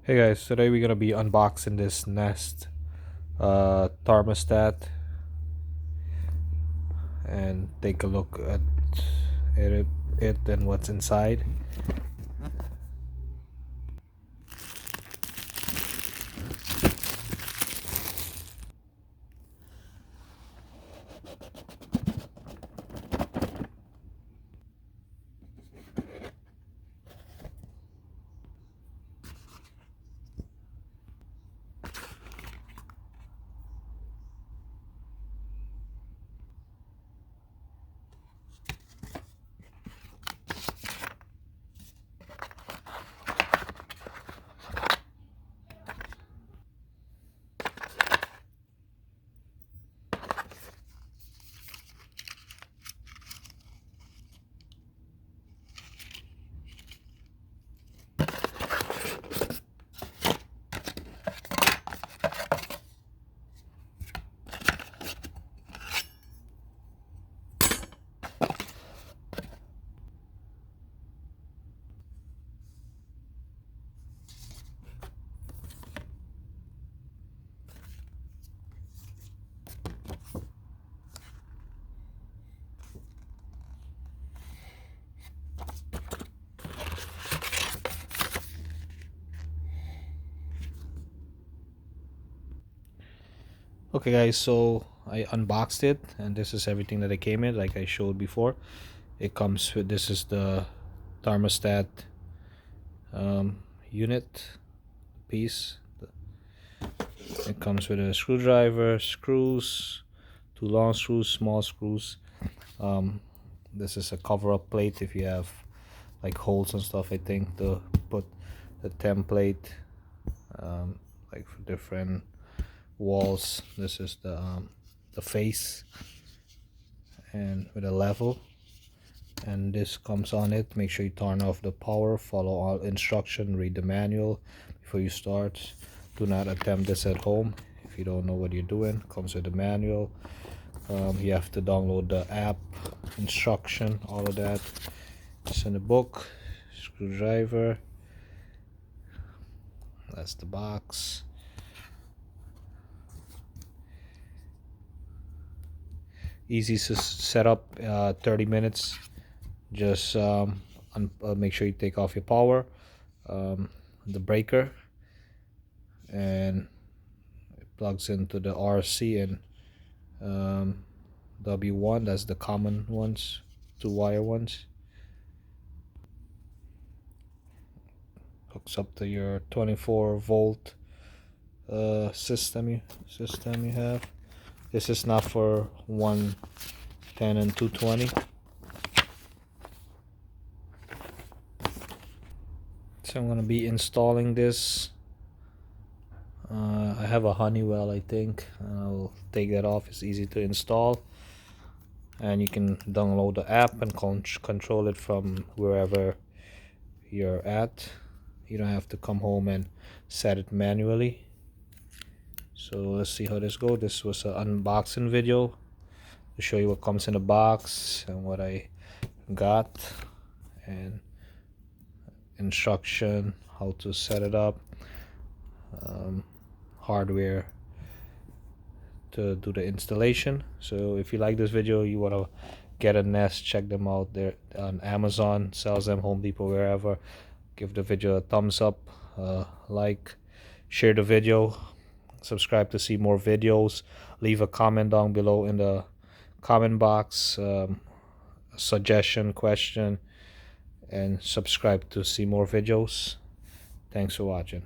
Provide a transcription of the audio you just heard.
Hey guys, today we're gonna be unboxing this Nest thermostat and take a look at it and what's inside. Okay guys, so I unboxed it and this is everything that it came in, like I showed before. It comes with, this is the thermostat unit piece. It comes with a screwdriver, screws, two long screws, small screws. This is a cover-up plate if you have like holes and stuff, I think, to put the template like for different walls. This is the face and with a level, and this comes on it. Make sure you turn off the power, follow all instruction, read the manual before you start. Do not attempt this at home if you don't know what you're doing. Comes with the manual. You have to download the app, instruction, all of that. It's in the book. Screwdriver, that's the box. Easy to set up, 30 minutes. Just make sure you take off your power, the breaker, and it plugs into the RC and W1. That's the common ones, two wire ones. Hooks up to your 24-volt system you have. This is not for 110 and 220. So I'm gonna be installing this. I have a Honeywell, I think. I'll take that off. It's easy to install, and you can download the app and control it from wherever you're at. You don't have to come home and set it manually. So let's see how this goes. This was an unboxing video to show you what comes in the box and what I got, and instruction how to set it up, hardware to do the installation. So if you like this video, you want to get a Nest, check them out. They're on Amazon, sells them, Home Depot, wherever. Give the video a thumbs up, like, share the video, subscribe to see more videos. Leave a comment down below in the comment box, suggestion, question, and subscribe to see more videos. Thanks for watching.